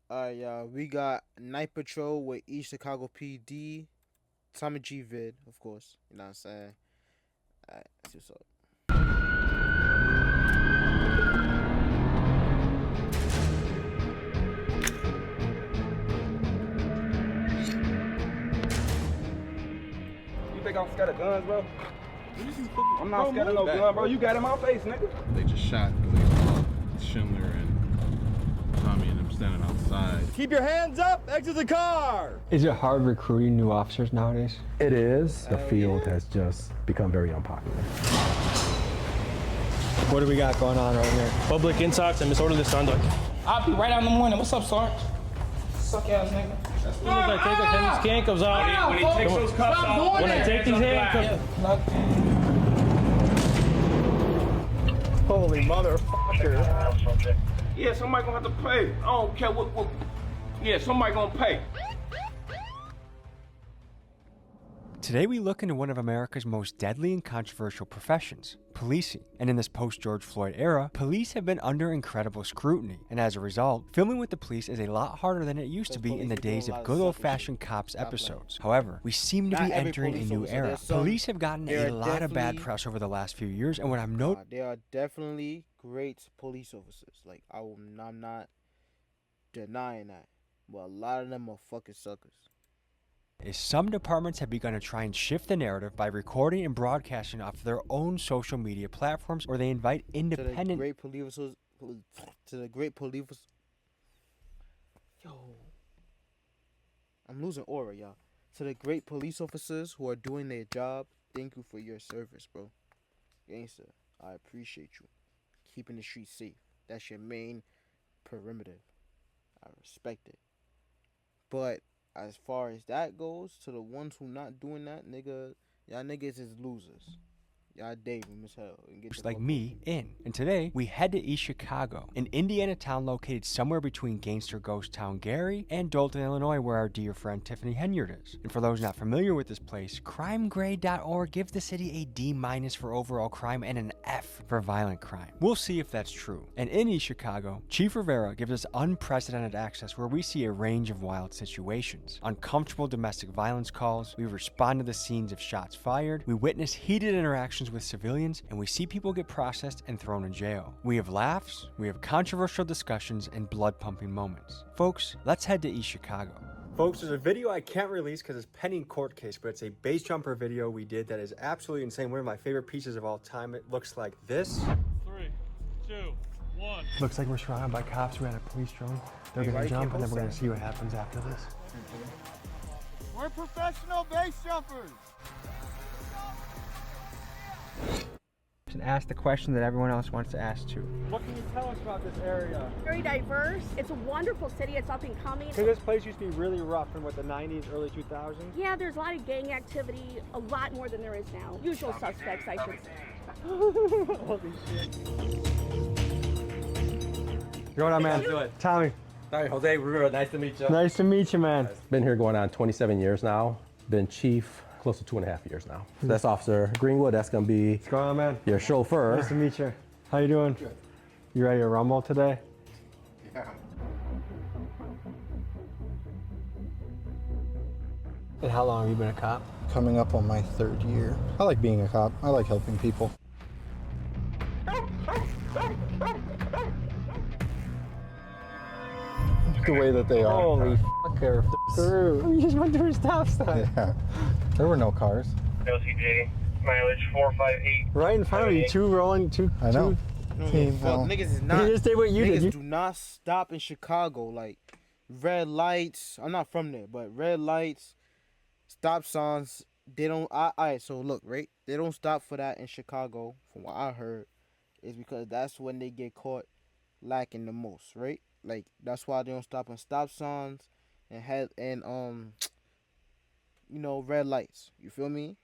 Alright, y'all. We got Night Patrol with East Chicago PD. Tommy G vid, of course. You know what I'm saying? Alright, let's see what's up. You think I'm scared of guns, bro? I'm not scared of no gun, bro. You got in my face, nigga. They just shot because they saw Schindler and Tommy and them standing outside. Keep your hands up, exit the car! Is it hard recruiting new officers nowadays? It is. The field has just become very unpopular. What do we got going on right here? Public intox and disorderly conduct. I'll be right out in the morning. What's up, Sarge? Suck ass nigga. As soon as I take these handcuffs out, When he takes those cuffs out, when I take these handcuffs, Holy motherfucker. Yeah, somebody gonna have to pay. I don't care what. Yeah, somebody gonna pay. Today we look into one of America's most deadly and controversial professions, policing. And in this post-George Floyd era, police have been under incredible scrutiny. And as a result, filming with the police is a lot harder than it used to be in the days of good old-fashioned cops episodes. However, we seem to be entering a new era. Police have gotten a lot of bad press over the last few years, and what I'm they are definitely great police officers. Like, I'm not denying that. But a lot of them are fucking suckers. is some departments have begun to try and shift the narrative by recording and broadcasting off their own social media platforms, or they invite independent to the great police. Yo, I'm losing aura, y'all. To the great police officers who are doing their job, thank you for your service, bro. Gangster, I appreciate you. Keeping the streets safe. That's your main perimeter. I respect it. But as far as that goes, to the ones who not doing that, nigga, y'all niggas is losers. Y'all dating as hell. like me in. And today, we head to East Chicago, an Indiana town located somewhere between gangster ghost town Gary and Dalton, Illinois, where our dear friend Tiffany Henyard is. And for those not familiar with this place, crimegrade.org gives the city a D- for overall crime and an F for violent crime. We'll see if that's true. And in East Chicago, Chief Rivera gives us unprecedented access where we see a range of wild situations. Uncomfortable domestic violence calls, we respond to the scenes of shots fired, we witness heated interactions with civilians, and we see people get processed and thrown in jail. We have laughs, we have controversial discussions, and blood-pumping moments. Folks, let's head to East Chicago. Folks, there's a video I can't release because it's pending court case, but it's a base jumper video we did that is absolutely insane. One of my favorite pieces of all time. It looks like this. 3, 2, 1. Looks like we're surrounded by cops. We had a police drone. They're gonna jump, and then we're gonna see what happens after this. We're professional base jumpers. And ask the question that everyone else wants to ask too. What can you tell us about this area? Very diverse. It's a wonderful city. It's up and coming. So this place used to be really rough in what, the 90s, early 2000s? Yeah, there's a lot of gang activity, a lot more than there is now. Usual suspects, I should say. Holy shit. Going on, man? Tommy. Hi, Jose Rivera. Nice to meet you. Nice to meet you, man. Been here going on 27 years now. Been chief close to 2.5 years now. So that's Officer Greenwood. That's gonna be What's going on, man? your chauffeur. Nice to meet you. How you doing? Good. You ready to rumble today? Yeah. And how long have you been a cop? Coming up on my 3rd year. I like being a cop. I like helping people. The way that they are. Holy fucker. Through. You just went through a stop sign. Yeah. There were no cars. LCJ, mileage 458. Right in front of you, two rolling, two. I know. Niggas is not. You just did what you niggas did. do not stop in Chicago. Like, red lights. I'm not from there, but red lights, stop signs. They don't. Alright, so look, right? They don't stop for that in Chicago. From what I heard, is because that's when they get caught lacking the most, right? Like, that's why they don't stop on stop signs and red lights. You feel me?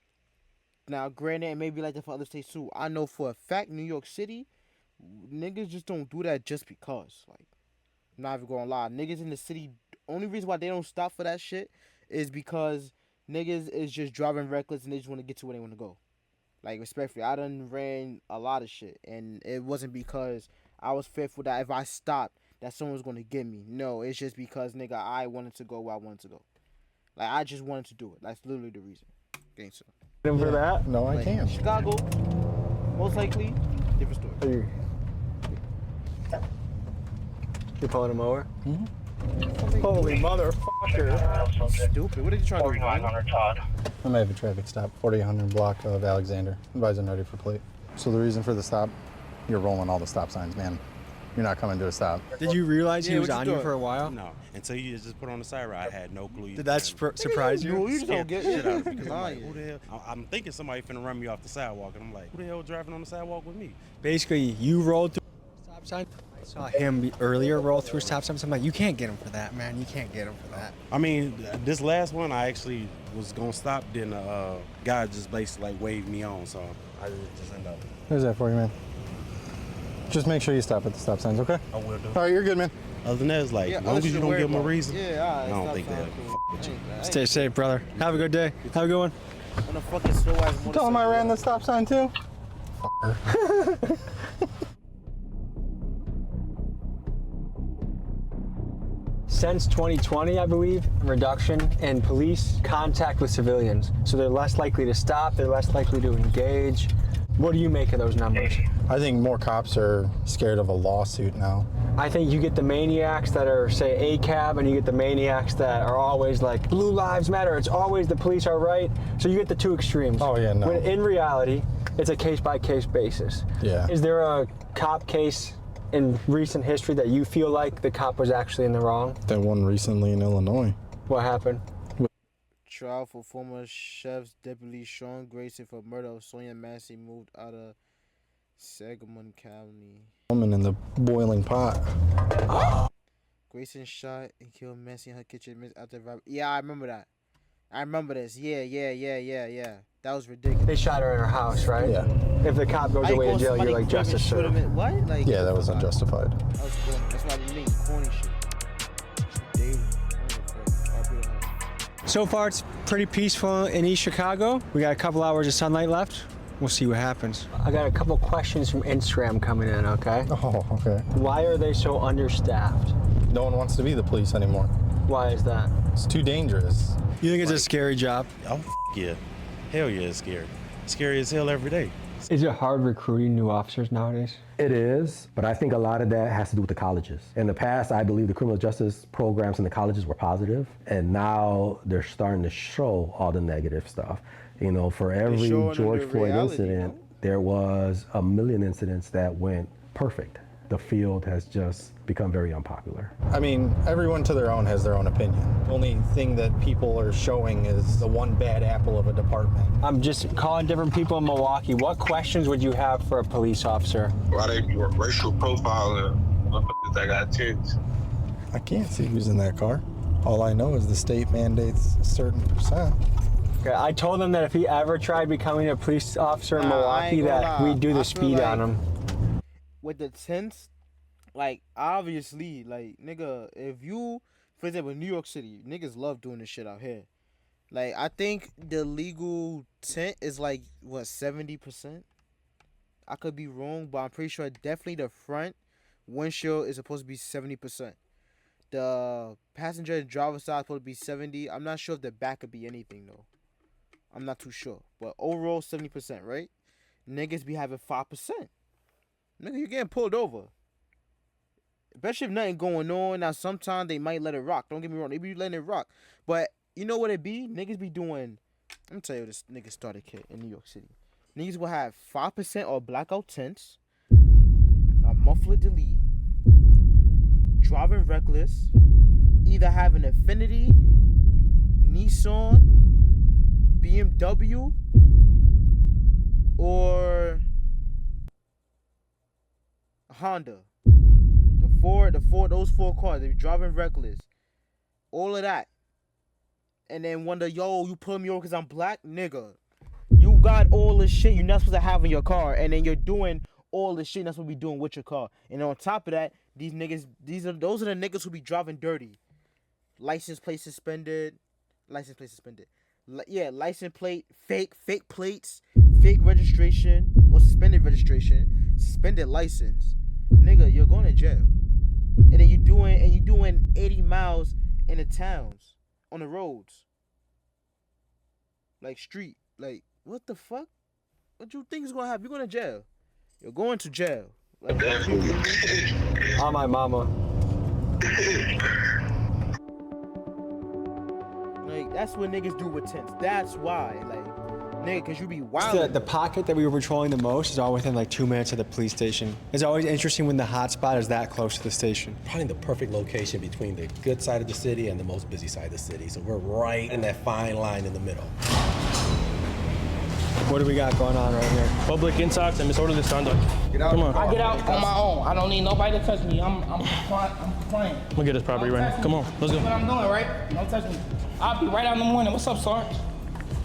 Now, granted, it may be like that for other states too. I know for a fact, New York City, niggas just don't do that just because. Like, I'm not even gonna lie. Niggas in the city, only reason why they don't stop for that shit is because niggas is just driving reckless and they just want to get to where they want to go. Like, respectfully, I done ran a lot of shit, and it wasn't because I was fearful that if I stopped, that someone's gonna get me. No, it's just because nigga I wanted to go where I wanted to go. Like I just wanted to do it. That's literally the reason. Gangster. Him for that? No, I Like, can't. Chicago, most likely, different story. You pulling him over? Holy motherfucker. Stupid. What did you try to do? 4900 Todd. I may have a traffic stop, 4800 block of Alexander. Advising ready for plate. So the reason for the stop, you're rolling all the stop signs, man. You're not coming to a stop. Did you realize he was what you on you doing? for a while? No, until you just put on the side ride, I had no clue. Did that surprise you? You just don't get shit out of me it. because I'm like, who the hell? I'm thinking somebody finna run me off the sidewalk, and I'm like, who the hell driving on the sidewalk with me? Basically, you rolled through a stop sign. I saw him earlier roll through a stop sign. So I'm like, you can't get him for that, man. You can't get him for that. I mean, this last one, I actually was gonna stop, then the guy just basically like waved me on, so I just ended up. There's that for you, man. Just make sure you stop at the stop signs, okay? I will do. All right, you're good, man. Other than that, it's like, as long as you don't give them a reason, yeah, I don't think they'll fuck with you. Stay safe, brother. Have a good day. Have a good one. On a fucking slow ass motorcycle. Tell him I ran the stop sign too. Since 2020, I believe, reduction in police contact with civilians. So they're less likely to stop, they're less likely to engage. What do you make of those numbers? I think more cops are scared of a lawsuit now. I think you get the maniacs that are, say, ACAB, and you get the maniacs that are always like, Blue Lives Matter, it's always the police are right. So you get the two extremes. Oh, yeah, no. When in reality, it's a case-by-case basis. Yeah. Is there a cop case in recent history that you feel like the cop was actually in the wrong? That one recently in Illinois. What happened? Trial for former chef's deputy Sean Grayson for murder of Sonia Massey moved out of Sangamon County. Woman in the boiling pot. Grayson shot and killed Massey in her kitchen minutes after robbery. Yeah, I remember that. I remember this. Yeah. That was ridiculous. They shot her in her house, right? Yeah. If the cop goes away to jail, you're like justice served. What? Like, Yeah, that was unjustified. That was corny. That's why I mean corny shit. Daily. So far, it's pretty peaceful in East Chicago. We got a couple hours of sunlight left. We'll see what happens. I got a couple questions from Instagram coming in, okay? Oh, okay. Why are they so understaffed? No one wants to be the police anymore. Why is that? It's too dangerous. You think it's a scary job? Oh, yeah. Hell yeah, it's scary. Scary as hell every day. Is it hard recruiting new officers nowadays? It is, but I think a lot of that has to do with the colleges. In the past, I believe the criminal justice programs in the colleges were positive, and now they're starting to show all the negative stuff. You know, for every George Floyd incident, there was a million incidents that went perfect. The field has just become very unpopular. I mean, everyone to their own has their own opinion. The only thing that people are showing is the one bad apple of a department. I'm just calling different people in Milwaukee. What questions would you have for a police officer? Why they do racial profiling? Motherfuckers that got tits. I can't see who's in that car. All I know is the state mandates a certain percent. Okay, I told him that if he ever tried becoming a police officer in Milwaukee, that we'd do the speed on him. With the tents, like, obviously, like, nigga, if you, for example, New York City, niggas love doing this shit out here. Like, I think the legal tent is like, what, 70%? I could be wrong, but I'm pretty sure definitely the front windshield is supposed to be 70%. The passenger and driver side is supposed to be 70. I'm not sure if the back could be anything, though. I'm not too sure. But overall, 70%, right? Niggas be having 5%. Nigga, you're getting pulled over. Especially if nothing going on. Now, sometimes they might let it rock. Don't get me wrong. They be letting it rock. But you know what it be? Niggas be doing... Let me tell you what this nigga started kid in New York City. Niggas will have 5% or blackout tents, a muffler delete, driving reckless, either have an Infiniti, Nissan, BMW, or Honda. Those four cars. They be driving reckless. All of that. And then wonder, yo, you put me over because I'm black? Nigga. You got all the shit you're not supposed to have in your car. And then you're doing all the shit you're not supposed to be doing with your car. And on top of that, those are the niggas who be driving dirty. License plate suspended. License plate, fake plates, fake registration, or suspended registration, suspended license. Nigga, you're going to jail. And then you doing 80 miles in the towns, on the roads. Like street. Like, what the fuck? What you think is gonna happen? You're going to jail. You're going to jail. Like, On my mama. Like, that's what niggas do with tents. That's why. Like, nigga, cause you be wild. The pocket that we were patrolling the most is all within like 2 minutes of the police station. It's always interesting when the hot spot is that close to the station. Probably the perfect location between the good side of the city and the most busy side of the city. So we're right in that fine line in the middle. What do we got going on right here? Public intox and disorderly conduct. Get out. Come on. I get out on my own. I don't need nobody to touch me. I'm compliant. I'm gonna get this property right now. Come on, let's go. What I'm doing, right? Don't touch me. I'll be right out in the morning. What's up, Sarge?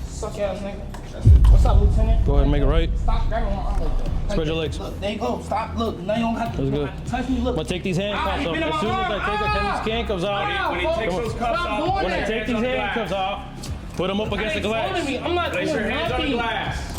Suck ass nigga. What's up, Lieutenant? Go ahead and make it right. Stop grabbing my arm like that. Spread your legs. Look, there you go. Stop. Look, now you don't have to, That's good. touch me. Look. I'm gonna take these handcuffs off. As soon as I take these handcuffs off, When he takes those cuffs off, when I take these handcuffs off, put them up against the glass. I'm not Place your doing hands on the nothing. glass.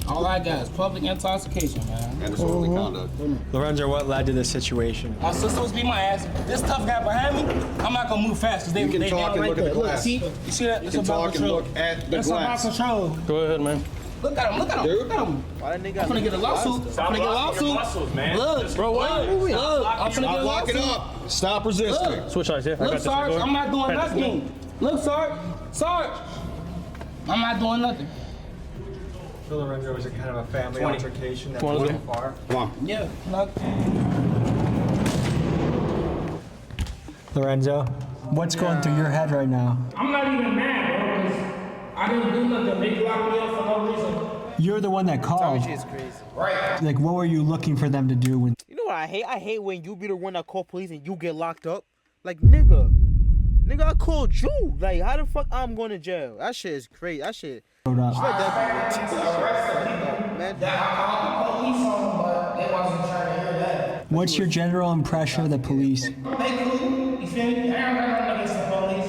All I got is public intoxication, man. And disorderly conduct. Lorenzo, what led to this situation? My sister was beating my ass. This tough guy behind me, I'm not gonna move fast because they You can talk and right look at there. the glass. See? You see that? You It's can about talk and control. look at the That's glass. about control. Go ahead, man. Look at him. Look at him. Dude. Look at him. Why that nigga I'm gonna get a lawsuit. I'm gonna get a lawsuit. muscles, man. Look, Bro, what? look, I'm gonna get a Lock it lawsuit. up. Stop resisting. Look. Switch sides here. I got Look, this. Sarge, Go ahead. I'm not doing Pat this nothing. Look, Sarge, I'm not doing nothing. So Lorenzo, was it kind of a family altercation that Come on, let's went go. far? Come on. Yeah. Look. Lorenzo, what's going through your head right now? I'm not even mad, bro, 'cause I didn't do nothing. They locked me up for no reason. You're the one that Tommy called. shit is crazy. Right. Like, what were you looking for them to do when? You know what I hate? I hate when you be the one that call police and you get locked up. Like, nigga, I called you. Like, how the fuck I'm going to jail? That shit is crazy. That shit. Showed up? Man, I called the police on them, but they wasn't trying to hear that. What's your general impression of the police? They cool. You feel me? I don't got nothing against the police.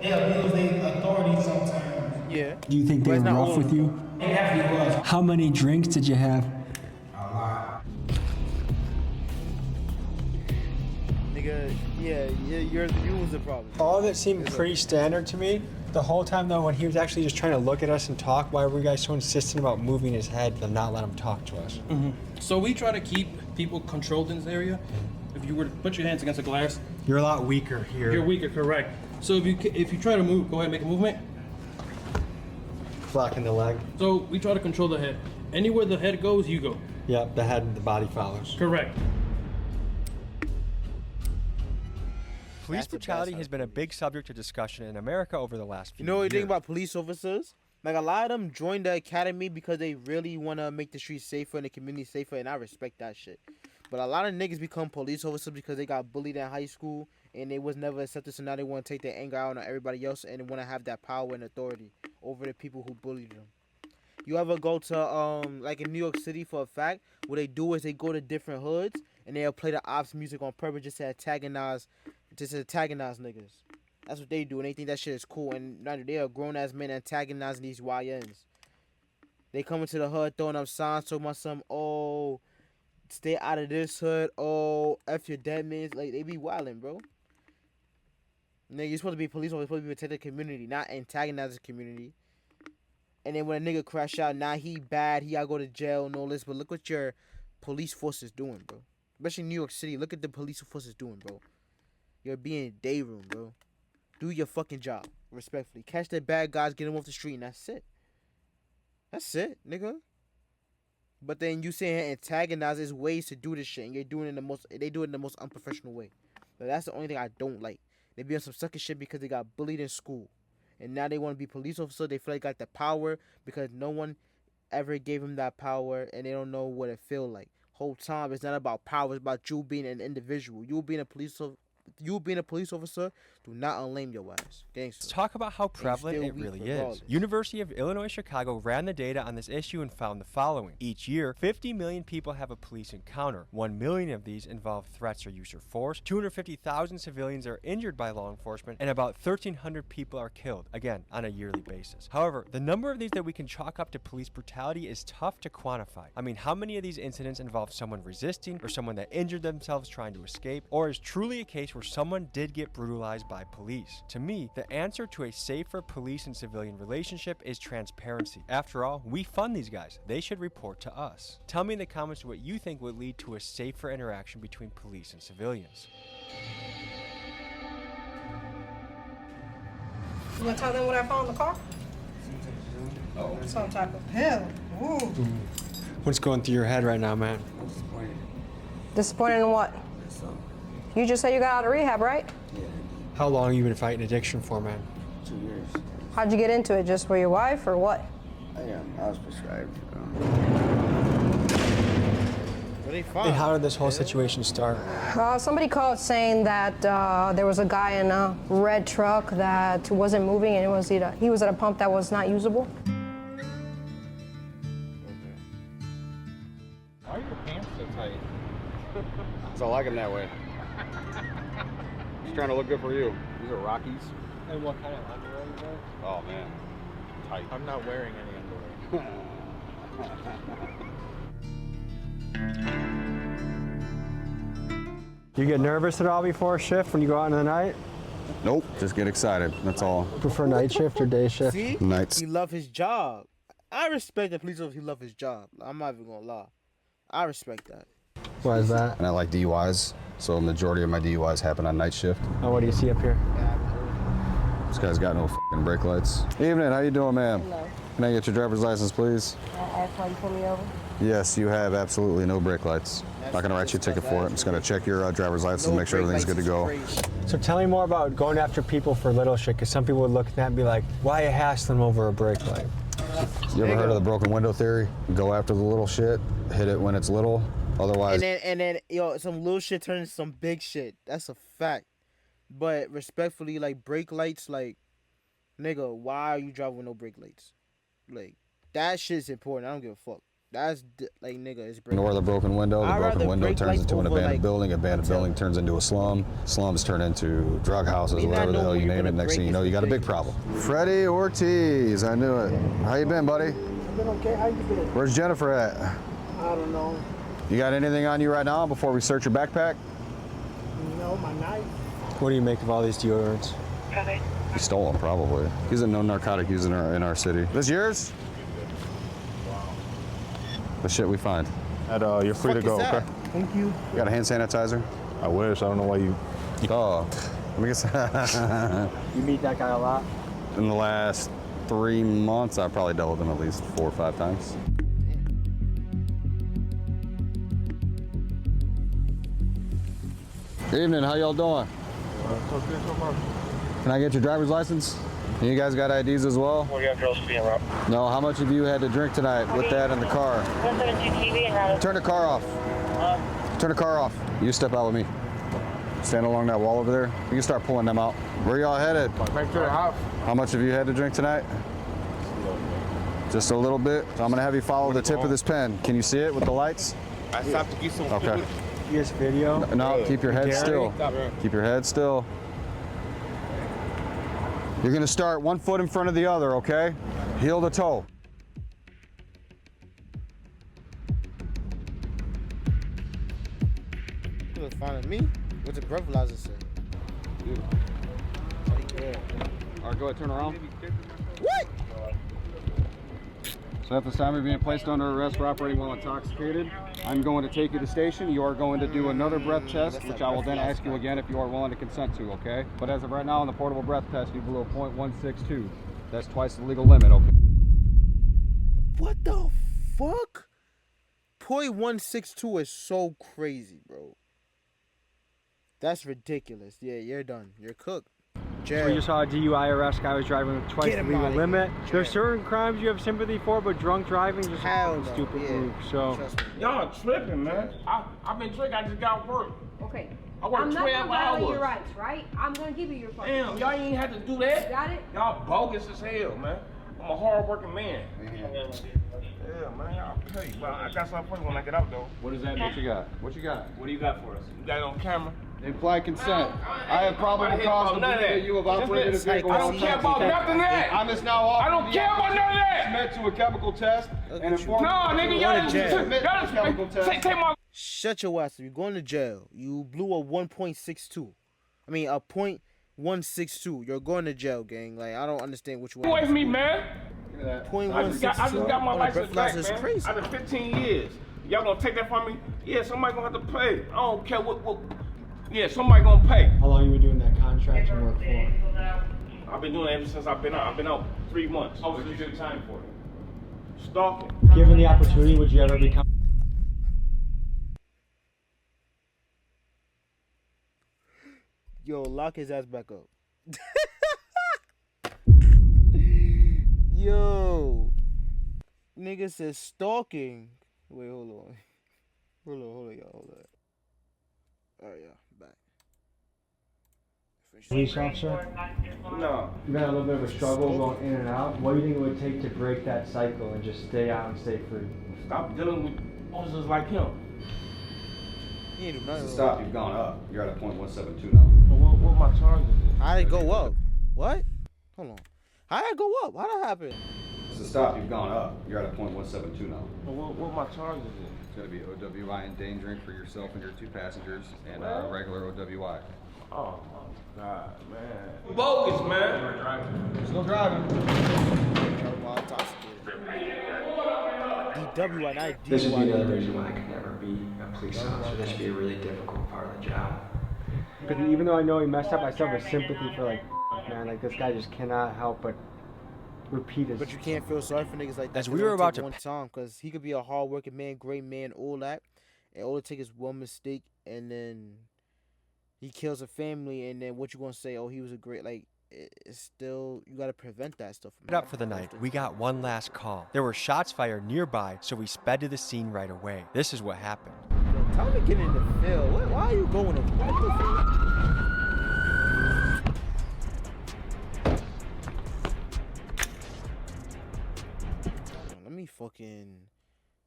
They abuse their authority sometimes. yeah. Do you think they But were it's not rough all with of you? They definitely was. How many drinks did you have? A lot. Nigga, yeah, you was the problem. All of it seemed pretty standard to me. The whole time, though, when he was actually just trying to look at us and talk, why were you guys so insistent about moving his head and not let him talk to us? So we try to keep people controlled in this area. If you were to put your hands against the glass, You're a lot weaker here. you're weaker, correct. So if you try to move, go ahead and make a movement. Blocking the leg. So we try to control the head. Anywhere the head goes, you go. Yep, the head and the body follows. Correct. Police That's the brutality best has been a big subject of discussion in America over the last few You know what you years. think about police officers? Like, a lot of them join the academy because they really want to make the streets safer and the community safer, and I respect that shit. But a lot of niggas become police officers because they got bullied in high school and they was never accepted, so now they want to take their anger out on everybody else and they want to have that power and authority over the people who bullied them. You ever go to, like in New York City for a fact, what they do is they go to different hoods and they'll play the ops music on purpose just to antagonize niggas. That's what they do, and they think that shit is cool. And now they are grown-ass men antagonizing these YNs. They come into the hood throwing up signs, talking about some, oh, stay out of this hood, oh, F your dead men. Like, they be wildin', bro. Nigga, you're supposed to be police officer, supposed to be protect the community, not antagonize the community. And then when a nigga crash out, now he bad, he gotta go to jail and all this. But look what your police force is doing, bro. Especially in New York City, look at the police force is doing, bro. You're being day room, bro. Do your fucking job, respectfully. Catch the bad guys, get them off the street, and that's it. That's it, nigga. But then you say antagonize, there's ways to do this shit, and they do it in the most unprofessional way. But that's the only thing I don't like. They be on some sucker shit because they got bullied in school. And now they want to be police officer. They feel like they got the power because no one ever gave them that power, and they don't know what it feel like. Whole time, it's not about power. It's about you being an individual. You being a police officer. you being a police officer, do not unlame your ass. Gangster. Let's talk about how prevalent still it weak really regardless. is. University of Illinois Chicago ran the data on this issue and found the following. Each year, 50 million people have a police encounter. 1 million of these involve threats or use of force. 250,000 civilians are injured by law enforcement, and about 1,300 people are killed, again, on a yearly basis. However, the number of these that we can chalk up to police brutality is tough to quantify. I mean, how many of these incidents involve someone resisting or someone that injured themselves trying to escape, or is truly a case where someone did get brutalized by police? To me, the answer to a safer police and civilian relationship is transparency. After all, we fund these guys. They should report to us. Tell me in the comments what you think would lead to a safer interaction between police and civilians. You want to tell them what I found in the car? Some type of pill. Ooh. What's going through your head right now, man? Disappointed in what? You just said you got out of rehab, right? How long have you been fighting addiction for, man? 2 years. How'd you get into it? Just for your wife or what? I was prescribed. And how did this whole situation start? Somebody called saying that there was a guy in a red truck that wasn't moving, and he was at a pump that was not usable. Why are your pants so tight? So I like them that way. Just trying to look good for you. These are Rockies. And what kind of underwear you wear? Oh man, tight. I'm not wearing any underwear. You get nervous at all before a shift when you go out in the night? Nope, just get excited. That's all. Prefer night shift or day shift? See? Nights. He love his job. I respect the police officer. He love his job. I'm not even gonna lie. I respect that. Why is that? And I like DUIs, so a majority of my DUIs happen on night shift. Oh, what do you see up here? This guy's got no f***ing brake lights. Evening, how you doing, ma'am? Hello. Can I get your driver's license, please? I asked why you pulled me over. Yes, you have absolutely no brake lights. Not gonna write you a ticket for it. I'm just gonna check your driver's license and make sure everything's good to go. So tell me more about going after people for little shit, because some people would look at that and be like, why are you hassling them over a brake light? You ever heard of the broken window theory? Go after the little shit, hit it when it's little. Otherwise, And then, yo, some little shit turns into some big shit. That's a fact. But respectfully, like brake lights, like, nigga, why are you driving with no brake lights? Like, that shit's important. I don't give a fuck. That's like, nigga, it's brake. ignore the broken window. The broken window turns into an abandoned building. Abandoned building turns into a slum. Slums turn into drug houses, whatever the hell you name it. Next thing you know, you got a big problem. Freddie Ortiz, I knew it. How you been, buddy? I've been okay. How you been? Where's Jennifer at? I don't know. You got anything on you right now before we search your backpack? No, my knife. What do you make of all these deodorants? You stole them, probably. He's a no narcotic user in our city. This yours? The shit we find. You're free to go, okay? Thank you. You got a hand sanitizer? I wish. I don't know why you... Oh, let me guess. You meet that guy a lot? In the last 3 months, I've probably dealt with him at least 4 or 5 times. Evening, how y'all doing? Can I get your driver's license? And you guys got IDs as well? We got girls being route. No, how much have you had to drink tonight with that in the car? 172 TV and route. Turn the car off. Turn the car off. You step out with me. Stand along that wall over there. You can start pulling them out. Where y'all headed? Back to the house. How much have you had to drink tonight? Just a little bit. So I'm gonna have you follow the tip of this pen. Can you see it with the lights? I stopped to get some Okay. food. Yes, video. No, keep your head still. Keep your head still. You're gonna start 1 foot in front of the other, okay? Heel to toe. You was finding me? What's the breathalyzer say? All right, go ahead, turn around. What? So at this time, you're being placed under arrest for operating while intoxicated. I'm going to take you to station. You are going to do another breath test, which I will then ask you again if you are willing to consent to, okay? But as of right now, on the portable breath test, you blew a .162. That's twice the legal limit, okay? What the fuck? .162 is so crazy, bro. That's ridiculous. Yeah, you're done. You're cooked. Jail. We just saw a DUI arrest. Guy was driving with twice Get the him legal outta limit. here. There's certain crimes you have sympathy for, but drunk driving just Hell a no, stupid yeah. move. So Y'all tripping, man. I've been drinking. I just got work. Okay. I work I'm not 12 gonna violate hours. your rights, right? I'm gonna give you your fucking Damn, y'all ain't had to do that. Got it? Y'all bogus as hell, man. I'm a hard-working man. Yeah, man, y'all pay. Well, I got something for you when I get out, though. What is that? What you got? What you got? What do you got for us? You got it on camera? Implied consent. I have probable I cause to none of believe that. that you have operated a vehicle. I don't care about nothing of that. I must now offer I don't care about none of that. Submit to a chemical test and inform. No, nigga, y'all just chemical test. take my. Shut your ass up. You're going to jail. You blew a 1.62. I mean, a .162. You're going to jail, gang. Like, I don't understand what you want. Away from me, man. .162. I just got my license back, is man. crazy. After 15 years. Y'all gonna take that from me? Yeah, somebody gonna have to pay. I don't care what. Yeah, somebody gonna pay. how long you been doing that contracting work for? I've been doing it ever since I've been out. I've been out 3 months. How was your time for it? Stalking. Given the opportunity, would you ever become? Yo, lock his ass back up. Yo. Nigga says stalking. Wait, hold on. Hold on, y'all. Hold on. Alright, yeah, back. Police officer? No. You had a little bit of a struggle going in and out. What do you think it would take to break that cycle and just stay out and stay free? Stop dealing with officers like him. He ain't do nothing. Stop, you've gone up. You're at a .172 now. What my charges is? How'd it go up? What? Hold on. How'd it go up? How'd that happen? So stop, you've gone up. You're at a .172 now. What my charges is? It's going to be OWI endangering for yourself and your 2 passengers and regular OWI. Oh my God, man. Bogus, man. Still driving. DWI, not This would be DUI. another reason why I could never be a police officer. This would be a really difficult part of the job. Because even though I know he messed up, I still have a sympathy for like, man, like this guy just cannot help but repeat his. But you can't feel sorry for niggas like that. As we were about to one time, because he could be a hard-working man, great man, all that, and all it takes is one mistake, and then he kills a family, and then what you gonna say? Oh, he was a great, like, it's still, you gotta prevent that stuff from up for the night, we got one last call. There were shots fired nearby, so we sped to the scene right away. This is what happened. Yo, tell me to get in the field. Why are you going to what the fuck? Let me fucking,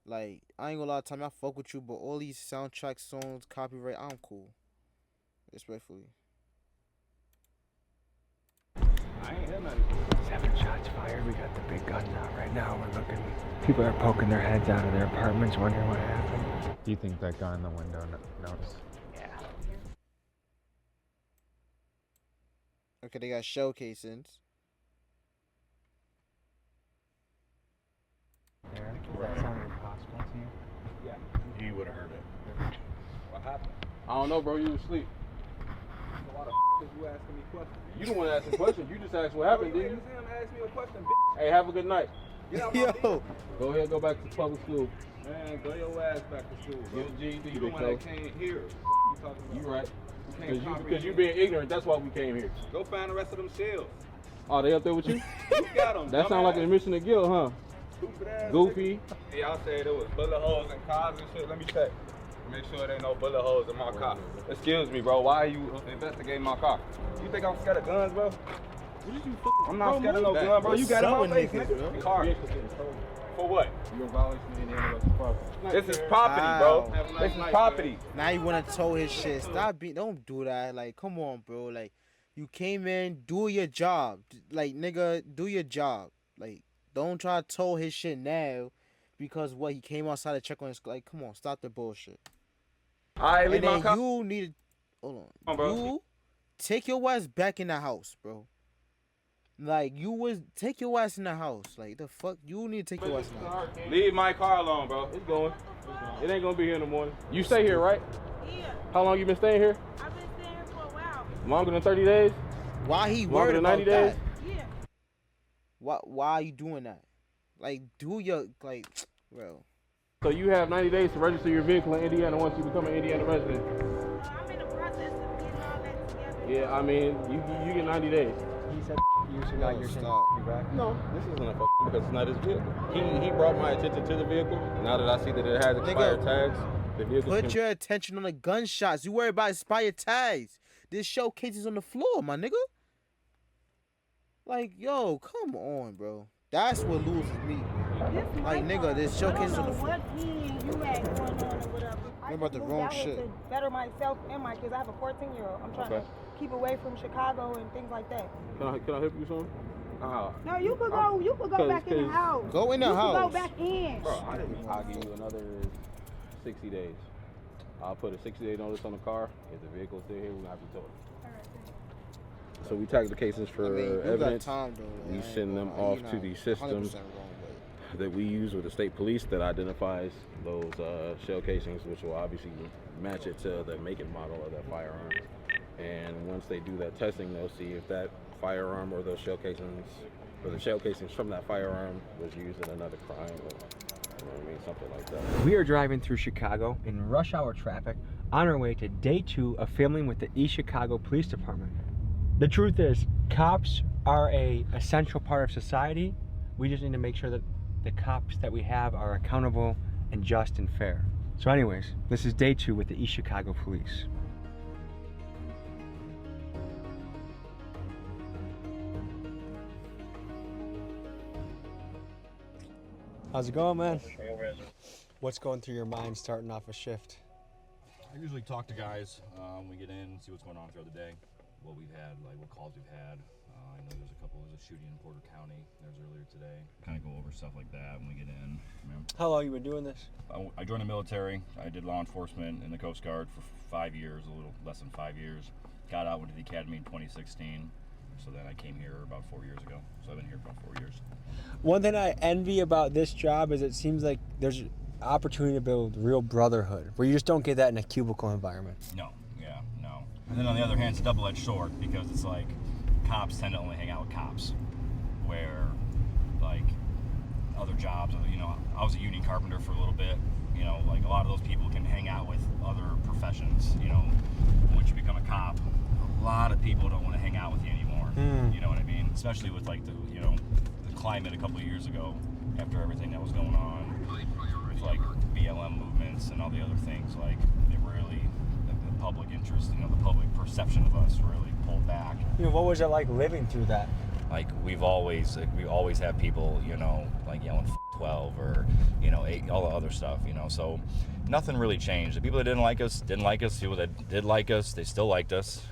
like, I ain't gonna lie, Tommy, I fuck with you, but all these soundtrack songs, copyright, I'm cool. Respectfully. I ain't heard nothing. 7 shots fired. We got the big guns out right now. We're looking. People are poking their heads out of their apartments, wondering what happened. Do you think that guy in the window knows? Yeah. Okay, they got shell casings. Eric, does that sound impossible to you? Yeah. He would have heard it. What happened? I don't know, bro. You was asleep. Why the f*** is you asking me questions? You don't want to ask me questions. You just asked what happened, didn't you? Ask me a question, bitch. Hey, have a good night. Yo. Go ahead, go back to public school. Man, go your ass back to school, bro. Get a GED, You the big one that came here. You talking about? You right. You Because you being ignorant, that's why we came here. Go find the rest of them shells. Oh, they up there with you? You got them. That sound like an admission to guilt, huh? Goofy. Yeah, y'all said there was bullet holes in cars and shit. Let me check. Make sure there ain't no bullet holes in my car. Excuse me, bro. Why are you investigating my car? You think I'm scared of guns, bro? I'm not scared of no gun, bro. You got it in my face, nigga. Car. For what? You're violating the intellectual property. This is property, bro. This is property. Now you wanna tow his shit. Stop being, don't do that. Like, come on, bro. Like, you came in, do your job. Like, nigga, do your job. Like, don't try to tow his shit now because what, he came outside to check on his, like, come on, stop the bullshit. Alright, leave my car. You need to, hold on. Bro. You take your ass back in the house, bro. Like, you was, take your ass in the house. Like, the fuck, you need to take your ass in the house. Leave my car alone, bro. It's going. It ain't gonna be here in the morning. You stay here, right? Yeah. How long you been staying here? I've been staying here for a while. Longer than 30 days? Why he Longer worried than about 90 days? that? Yeah. Why are you doing that? Like, do your, like, bro. So you have 90 days to register your vehicle in Indiana once you become an Indiana resident. I'm in the process of getting all that together. Yeah, I mean, you get 90 days. He said you, so now you're saying stop. you back? No, this isn't a because it's not his vehicle. He brought my attention to the vehicle. Now that I see that it has expired tags, the vehicle Put your attention on the gunshots. You worry about expired tags. This showcase on the floor, my nigga. Like, yo, come on, bro. That's what loses me. Like, nigga, this showcase on the floor. What mean you had going on or whatever. You're about the wrong shit. To better myself and my kids. I have a 14-year-old. I'm trying to keep away from Chicago and things like that. Can I help you, son? No, you could go. You could go back in the house. Go in the house. You could go back in. Bro, I'll give you another 60 days. I'll put a 60-day notice on the car. If the vehicle's still here, we're gonna have to tow it. So we tag the cases for evidence. We send them off to the systems that we use with the state police that identifies those shell casings, which will obviously match it to the make and model of that firearm. And once they do that testing, they'll see if that firearm or those shell casings, or the shell casings from that firearm was used in another crime, or you know what I mean, something like that. We are driving through Chicago in rush hour traffic on our way to day 2 of filming with the East Chicago Police Department. The truth is, cops are an essential part of society. We just need to make sure that the cops that we have are accountable and just and fair. So anyways, this is day 2 with the East Chicago Police. How's it going, man? What's going through your mind starting off a shift? I usually talk to guys when we get in, see what's going on throughout the day, what we've had, like what calls we've had. I know there's a shooting in Porter County. There's earlier today. Kind of go over stuff like that when we get in. How long you been doing this? I joined the military. I did law enforcement in the Coast Guard for 5 years, a little less than 5 years. Got out, went to the academy in 2016. So then I came here about 4 years ago. So I've been here for about 4 years. One thing I envy about this job is it seems like there's opportunity to build real brotherhood, where you just don't get that in a cubicle environment. No, yeah, no. And then on the other hand, it's a double-edged sword, because it's like cops tend to only hang out with cops, where like other jobs, you know, I was a union carpenter for a little bit, you know, like a lot of those people can hang out with other professions, you know. Once you become a cop, a lot of people don't want to hang out with you anymore. You know what I mean? Especially with like the, you know, the climate a couple of years ago, after everything that was going on with like BLM movements and all the other things, like it really, the public interest, you know, the public perception of us really pulled back. You know, what was it like living through that? Like we always have people, you know, like yelling 12 or, you know, 8, all the other stuff, you know, so nothing really changed. The people that didn't like us. People that did like us, they still liked us.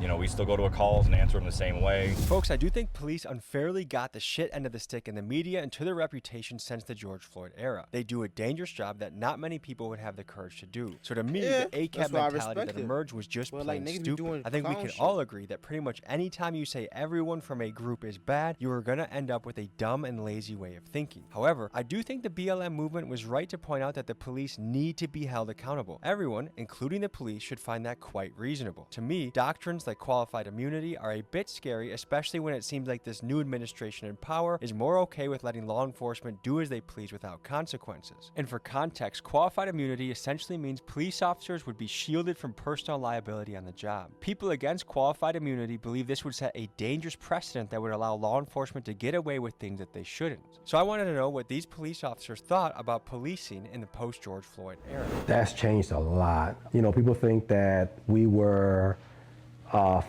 You know, we still go to our calls and answer them the same way. Folks, I do think police unfairly got the shit end of the stick in the media and to their reputation since the George Floyd era. They do a dangerous job that not many people would have the courage to do. So to me, the ACAB mentality that emerged was just plain stupid. I think we can all agree that pretty much any time you say everyone from a group is bad, you are gonna end up with a dumb and lazy way of thinking. However, I do think the BLM movement was right to point out that the police need to be held accountable. Everyone, including the police, should find that quite reasonable. To me, doctrines like qualified immunity are a bit scary, especially when it seems like this new administration in power is more okay with letting law enforcement do as they please without consequences. And for context, qualified immunity essentially means police officers would be shielded from personal liability on the job. People against qualified immunity believe this would set a dangerous precedent that would allow law enforcement to get away with things that they shouldn't. So I wanted to know what these police officers thought about policing in the post-George Floyd era. That's changed a lot. You know, people think that we were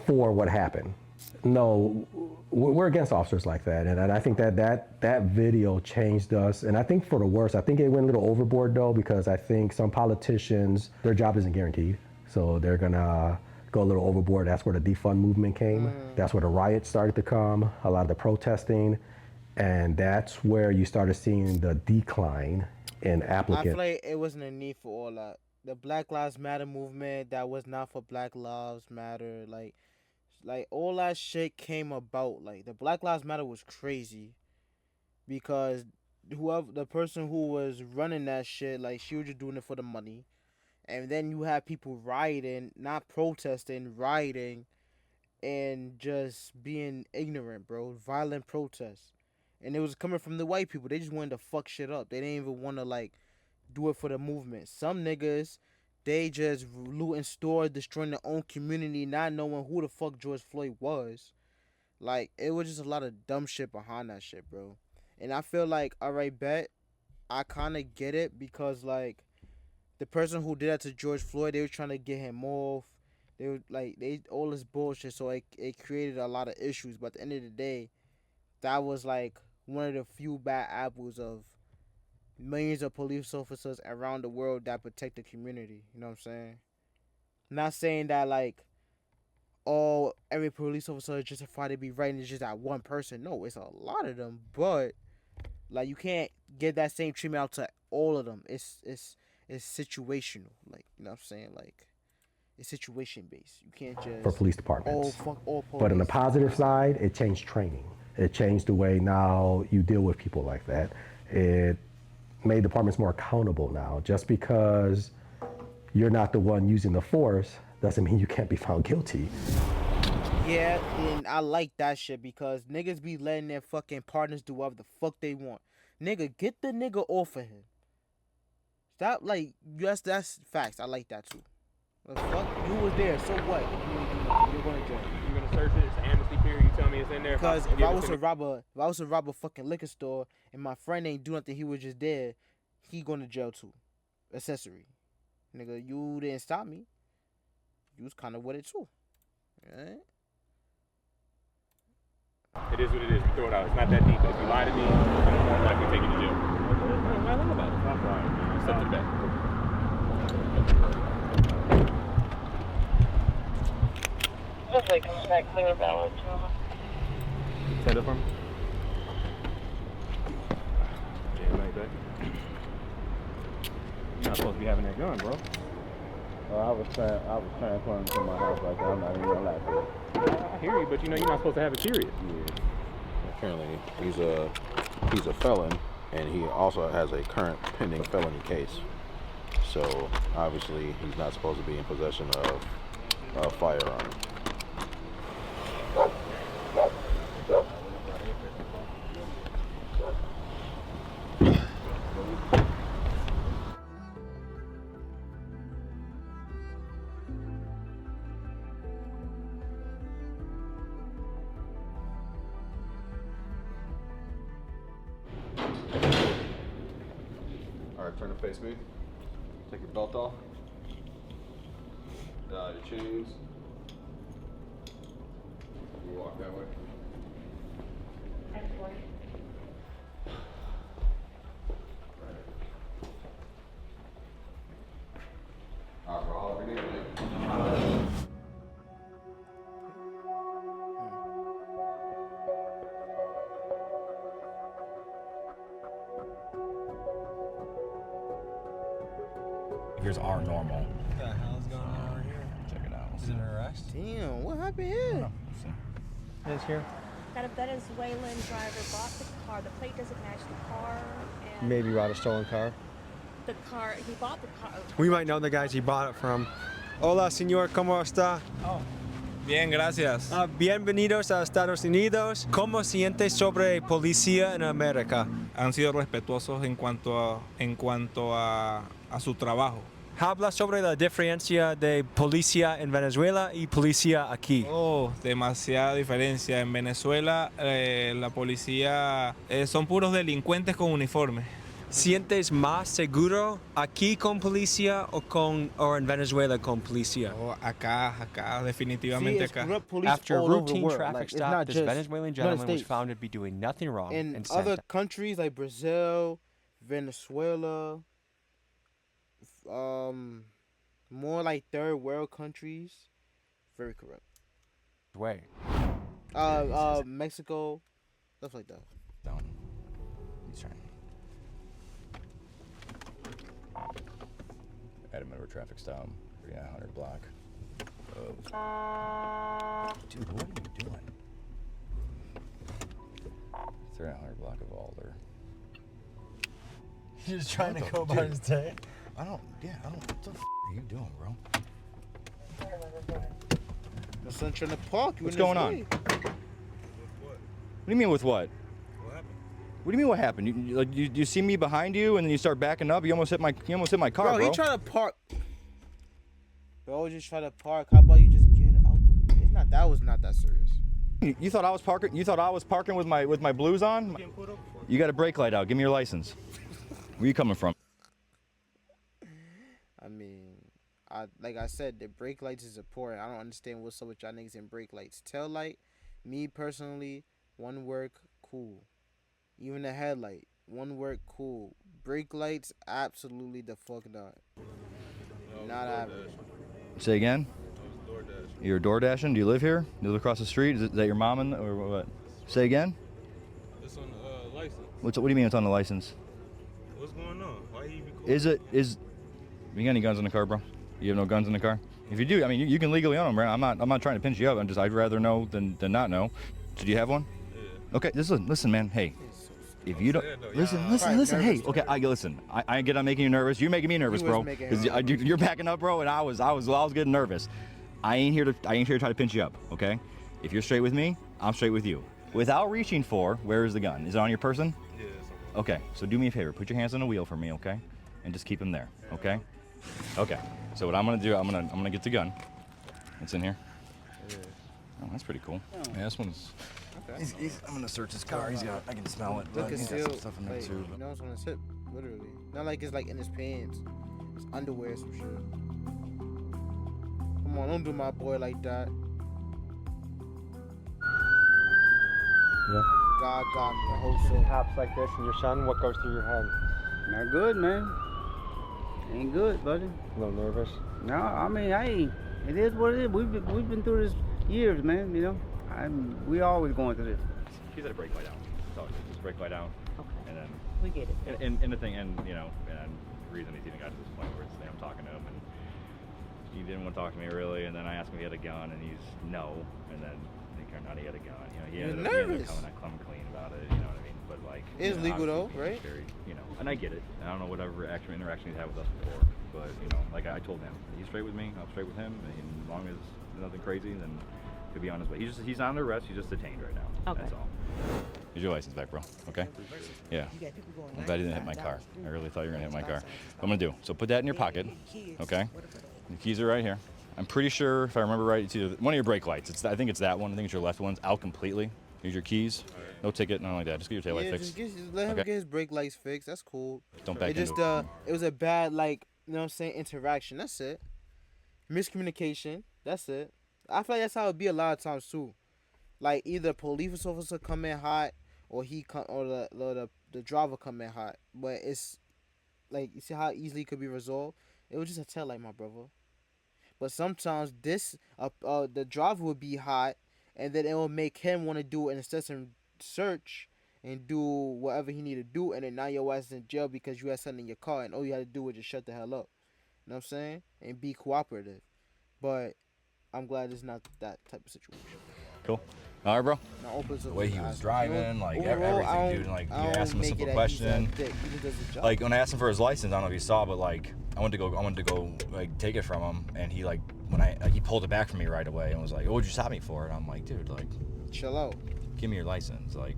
for what happened. No, we're against officers like that, and I think that video changed us, and I think for the worse. I think it went a little overboard though, because I think some politicians, their job isn't guaranteed, so they're gonna go a little overboard. That's where the defund movement came. That's where the riots started to come, a lot of the protesting, and that's where you started seeing the decline in applicants. I feel like it wasn't a need for all that. The Black Lives Matter movement, that was not for Black Lives Matter. Like all that shit came about. Like the Black Lives Matter was crazy because the person who was running that shit, like she was just doing it for the money. And then you have people rioting, not protesting, rioting, and just being ignorant, bro. Violent protests. And it was coming from the white people. They just wanted to fuck shit up. They didn't even want to like do it for the movement. Some niggas they just looting stores, destroying their own community, not knowing who the fuck George Floyd was. Like, it was just a lot of dumb shit behind that shit, bro. And I feel like, alright, bet, I kind of get it because, like, the person who did that to George Floyd, they were trying to get him off. They were like, all this bullshit, so it created a lot of issues. But at the end of the day, that was like one of the few bad apples of millions of police officers around the world that protect the community. You know what I'm saying? Not saying that like every police officer is justified to be right and it's just that one person. No, it's a lot of them. But like, you can't get that same treatment out to all of them. It's situational. Like, you know what I'm saying? Like, it's situation based. You can't just For police departments. all police. But on the positive side, it changed training. It changed the way now you deal with people like that. It made departments more accountable now. Just because you're not the one using the force doesn't mean you can't be found guilty. Yeah, and I like that shit because niggas be letting their fucking partners do whatever the fuck they want. Nigga, get the nigga off of him. Stop, like, yes, that's facts. I like that too. The fuck? You was there, so what? You're going to jail. You're gonna search it. It's an amnesty period. You tell me it's in there. Because if I was to rob a fucking liquor store and my friend ain't do nothing, he was just there, he going to jail too. Accessory. Nigga, you didn't stop me. You was kind of with it too. Alright? It is what it is. We throw it out. It's not that deep. But if you lie to me, I'm more likely to take you to jail. I don't know about it. I'm fine. Accept it back. Looks like it's not clear balance. Set it for me. Jam right back. You're not supposed to be having that gun, bro. I was transporting to my house like that. I'm not even gonna lie to you. I hear you, but you know you're not supposed to have it period. Yeah. Apparently, he's a felon, and he also has a current pending felony case. So obviously, he's not supposed to be in possession of a firearm. Alright, turn to face me. Take your belt off. Your chains. You walk that way. Alright, bro, I'll be there. Here's our normal. What the hell's going on over here? Check it out. Is it an arrest? Damn, what happened here? It's here. That a Venezuelan driver bought the car. The plate doesn't match the car. And Maybe bought a stolen car. the car, he bought the car. We might know the guys he bought it from. Hola, señor, ¿cómo está? Oh. Bien, gracias. Bienvenidos a Estados Unidos. ¿Cómo sientes sobre policía en América? Han sido respetuosos en cuanto a su trabajo. Habla sobre la diferencia de policía en Venezuela y policía aquí. Oh, demasiada diferencia. En Venezuela, la policía son puros delincuentes con uniforme. ¿Sientes más seguro aquí con policía o en Venezuela con policía? Oh, acá, definitivamente acá. After a routine traffic stop, this Venezuelan gentleman was found to be doing nothing wrong. In other countries like Brazil, Venezuela, more like third world countries, very corrupt. Way. Mexico, stuff like that. Down. He's trying. At a middle traffic stop, 3900 block. Dude, what are you doing? 3900 block of Alder. He's just trying to go about his day. What the f are you doing, bro? The sun trying to park. What's going on? What do you mean with what? What do you mean what happened? You see me behind you and then you start backing up. You almost hit my car, bro. He trying to park. Bro, just try to park. How about you just get out? It's not. That was not that serious. You thought I was parking? You thought I was parking with my blues on? You got a brake light out. Give me your license. Where you coming from? I mean, like I said, the brake lights is important. I don't understand what's up with y'all niggas in brake lights. Tail light, me personally, one work, cool. Even the headlight, one work, cool. Brake lights, absolutely the fuck not. Not happening. Say again? You're door dashing? Do you live here? Do you live across the street? Is that your mom or what? Say again? It's on the license. What do you mean it's on the license? What's going on? Why you even cool? You got any guns in the car, bro? You have no guns in the car? If you do, I mean, you can legally own them, right? I'm not trying to pinch you up. I'd rather know than not know. So do you have one? Yeah. Okay, listen, man. Hey, if you don't listen. Hey, okay, listen. I get I'm making you nervous. You're making me nervous, bro. Because you're backing up, bro, and I was getting nervous. I ain't here to try to pinch you up, okay? If you're straight with me, I'm straight with you. Without reaching for, where is the gun? Is it on your person? Yeah. Okay, so do me a favor. Put your hands on the wheel for me, okay? And just keep them there, okay? Okay. So what I'm gonna do, I'm gonna get the gun. It's in here. Oh, that's pretty cool. Yeah, this one's. Okay. I'm gonna search his car. I can smell it. Look, He's it's got still some stuff in there like, too. you know what's on his hip, literally. Not like it's like in his pants. It's underwear, some shit. Come on, don't do my boy like that. Yeah. God got me the whole soul. Cops like this and your son, what goes through your head? Not good, man. Ain't good, buddy. A little nervous? No, I mean, it is what it is. We've been through this years, man, you know. We always going through this. He's at a brake light out. So just brake light out. Okay. And then We get it. And the thing, and you know, and the reason he's even got to this point where I'm talking to him, and he didn't want to talk to me really, and then I asked him if he had a gun, and he's no, and then he turned out he had a gun. You know, he ended up coming clean about it. You know what I mean? But like, it's legal though, right? Very, you know, and I get it. I don't know whatever actual interaction he's had with us before, but you know, like I told him, he's straight with me. I'm straight with him, and as long as there's nothing crazy, then he'll be on his way. He's not under arrest. He's just detained right now. Okay. That's all. Here's your license back, bro. Okay? Yeah. I'm glad you didn't hit my car. I really thought you were gonna hit my car. What I'm gonna do, so put that in your pocket, okay? The keys are right here. I'm pretty sure, if I remember right, it's either one of your brake lights. I think it's that one. I think it's your left one's out completely. Here's your keys. No ticket, nothing like that. Just get your tail light fixed. Just let him get his brake lights fixed. That's cool. Don't back into it. It was a bad, like, you know what I'm saying, interaction. That's it. Miscommunication. That's it. I feel like that's how it be a lot of times too. Like either police officer come in hot, or the driver come in hot. But it's like, you see how easily it could be resolved. It was just a tail light, my brother. But sometimes the driver would be hot, and then it will make him want to do an incessant search and do whatever he need to do, and then now your ass is in jail because you had something in your car, and all you had to do was just shut the hell up. You know what I'm saying? And be cooperative. But I'm glad it's not that type of situation. Cool. All right, bro. The way he was driving, like everything, dude. Like you asked him a simple question. Like when I asked him for his license, I don't know if you saw, but like I went to go like take it from him, and he like he pulled it back from me right away and was like, "Oh, what'd you stop me for?" And I'm like, "Dude, like, chill out. Give me your license." Like,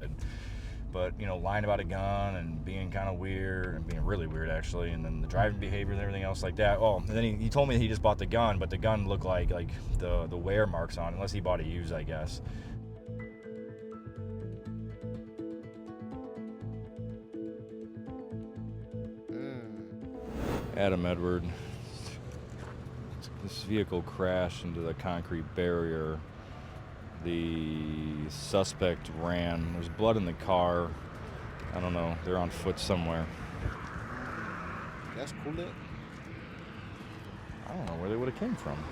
but you know, lying about a gun and being kind of weird and being really weird actually, and then the driving behavior and everything else like that. Oh, and then he told me he just bought the gun, but the gun looked like the wear marks on, unless he bought it used, I guess. Adam Edward. This vehicle crashed into the concrete barrier. The suspect ran. There's blood in the car. I don't know. They're on foot somewhere. That's cool. I don't know where they would have came from.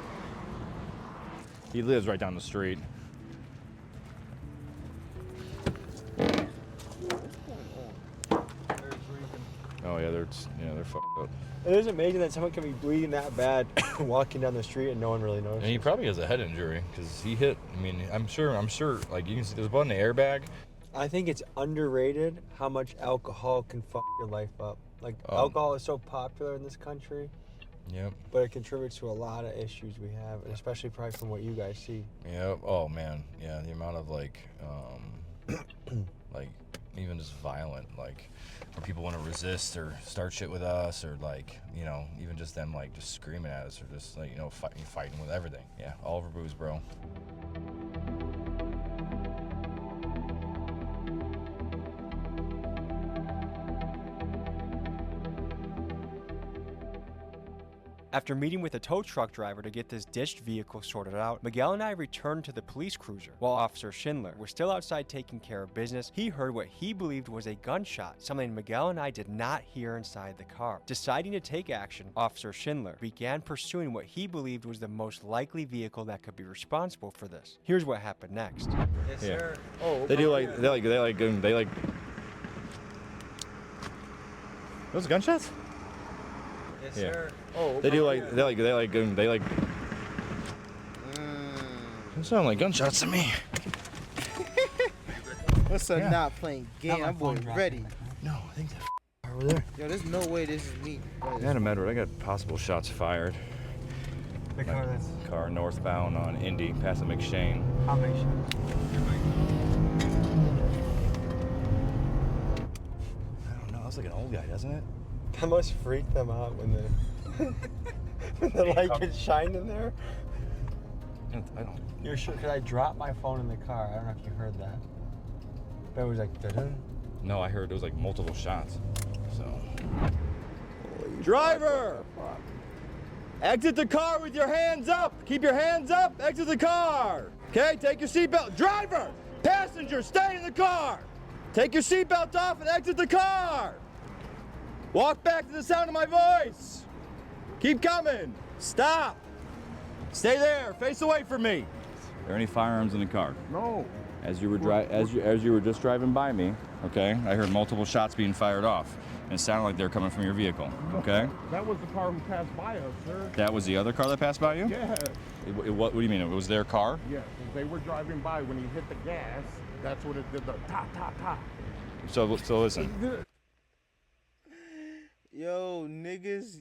He lives right down the street. Oh yeah, they're fucked up. It is amazing that someone can be bleeding that bad walking down the street and no one really knows. And he probably has a head injury because he hit. I mean, I'm sure. Like you can see, there's blood in the airbag. I think it's underrated how much alcohol can fuck your life up. Like alcohol is so popular in this country. Yep. But it contributes to a lot of issues we have, and especially probably from what you guys see. Yep. Oh man. Yeah. The amount of like even just violent, like where people want to resist or start shit with us, or like, you know, even just them like just screaming at us, or just like, you know, fighting with everything. Yeah, all over booze, bro. After meeting with a tow truck driver to get this ditched vehicle sorted out, Miguel and I returned to the police cruiser. While Officer Schindler was still outside taking care of business, he heard what he believed was a gunshot, something Miguel and I did not hear inside the car. Deciding to take action, Officer Schindler began pursuing what he believed was the most likely vehicle that could be responsible for this. Here's what happened next. Yes, sir. Oh, they like those gunshots? Yes, Yeah. sir. Oh, they sound like gunshots to me. What's up? Not playing game. I'm boy ready. No, I think that over there. Yo, there's no way this is me. Adam Edward, I got possible shots fired. The car that's car northbound on Indy, past the McShane. How many shots? I don't know. That's like an old guy, doesn't it? That must freak them out when the when the light gets shined in there. I don't. You're sure? Cause I dropped my phone in the car. I don't know if you heard that. But it was like dun-dun. No, I heard there was like multiple shots. So. Driver! Exit the car with your hands up! Keep your hands up! Exit the car! Okay, take your seatbelt. Driver! Passenger, stay in the car! Take your seatbelt off and exit the car! Walk back to the sound of my voice! Keep coming! Stop! Stay there, face away from me! Are there any firearms in the car? No. As you were just driving by me, okay, I heard multiple shots being fired off. And it sounded like they were coming from your vehicle, okay? That was the car who passed by us, sir. That was the other car that passed by you? Yeah. What do you mean? It was their car? Yes, they were driving by. When he hit the gas, that's what it did, the ta-ta-ta. So listen. Yo, niggas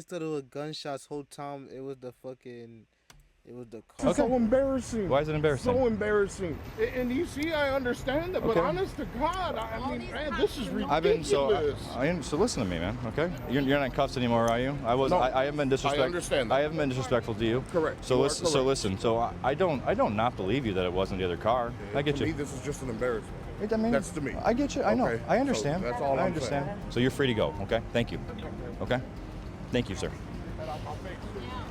thought it was gunshots whole time. It was the car. It's so embarrassing. Why is it embarrassing? So embarrassing. And you see, I understand that, but honest to God, I mean, man, this is ridiculous. So listen to me, man. Okay, you're not in cuffs anymore, are you? I haven't been disrespectful. I understand that. I haven't been disrespectful to you. Correct. So listen. So I don't not believe you that it wasn't the other car. I get to you. me, this is just an embarrassment. I mean, that's to me. I get you. I know. Okay. I understand. So that's all I I'm understand. saying. So you're free to go. Okay. Thank you. Okay. Thank you, sir.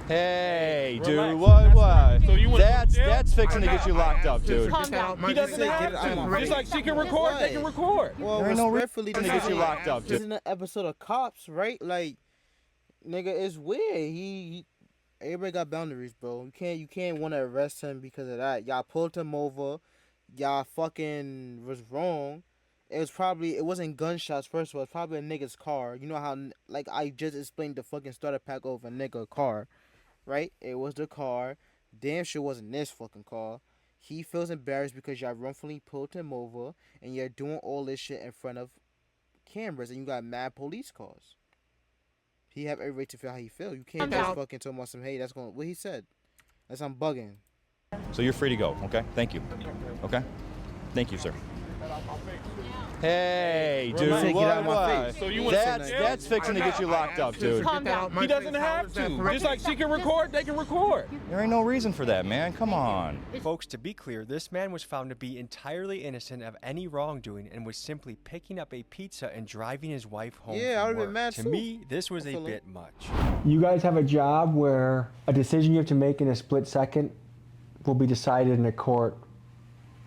Hey, dude, what? So you that's fixing to get you locked up, dude. Calm down. He doesn't have to. Just like she can record, they can record. Well, There ain't no respectfully, reason to get you locked up, This dude. isn't an episode of Cops, right? Like, nigga, it's weird. Everybody got boundaries, bro. You can't want to arrest him because of that. Y'all pulled him over. Y'all fucking was wrong. It wasn't gunshots, first of all. It's probably a nigga's car. You know how, like, I just explained the fucking starter pack over a nigga car, right? It was the car. Damn sure wasn't this fucking car. He feels embarrassed because y'all wrongfully pulled him over and you're doing all this shit in front of cameras and you got mad police cars. He have every right to feel how he feel. You can't just fucking tell him some, hey, that's going, what he said. That's I'm bugging. So you're free to go. Okay. Thank you. Okay. Thank you, sir. Hey, dude, what? So you that's fixing to get you locked up, dude. Calm down. He doesn't have to. Just like she can record, they can record. There ain't no reason for that, man. Come on. Folks, to be clear, this man was found to be entirely innocent of any wrongdoing and was simply picking up a pizza and driving his wife home. Yeah, I would've been work. mad To too. me, this was a bit much. You guys have a job where a decision you have to make in a split second will be decided in a court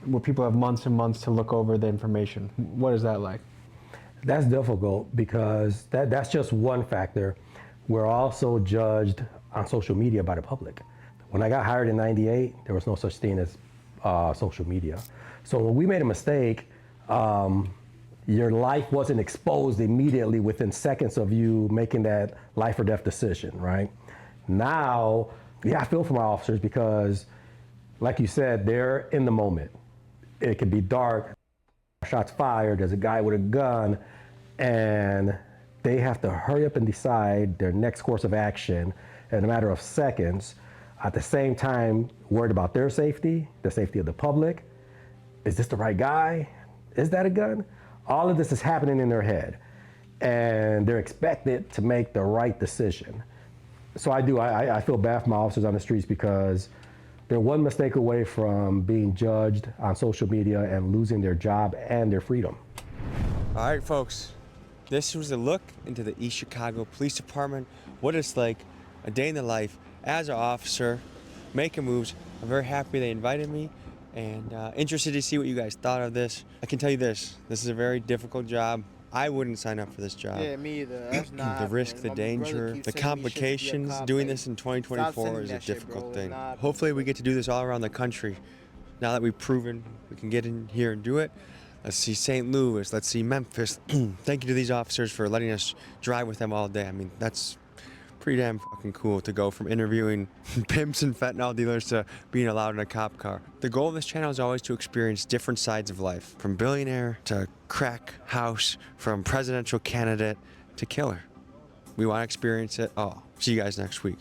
where people have months and months to look over the information. What is that like? That's difficult because that's just one factor. We're also judged on social media by the public. When I got hired in '98, there was no such thing as social media. So when we made a mistake, your life wasn't exposed immediately within seconds of you making that life or death decision, right? Now, yeah, I feel for my officers because, like you said, they're in the moment. It could be dark, shots fired, there's a guy with a gun, and they have to hurry up and decide their next course of action in a matter of seconds. At the same time, worried about their safety, the safety of the public. Is this the right guy? is that a gun? All of this is happening in their head, and they're expected to make the right decision. So I feel bad for my officers on the streets because they're one mistake away from being judged on social media and losing their job and their freedom. All right, folks, this was a look into the East Chicago Police Department, what it's like, a day in the life as an officer, making moves. I'm very happy they invited me, and interested to see what you guys thought of this. I can tell you this is a very difficult job. I wouldn't sign up for this job. Yeah, me either. That's not The risk, the danger, the complications, doing this in 2024 is a difficult thing. Hopefully we get to do this all around the country. Now that we've proven we can get in here and do it. Let's see St. Louis, let's see Memphis. Thank you to these officers for letting us drive with them all day. I mean, that's pretty damn fucking cool to go from interviewing pimps and fentanyl dealers to being allowed in a cop car. The goal of this channel is always to experience different sides of life, from billionaire to crack house, from presidential candidate to killer. We want to experience it all. See you guys next week.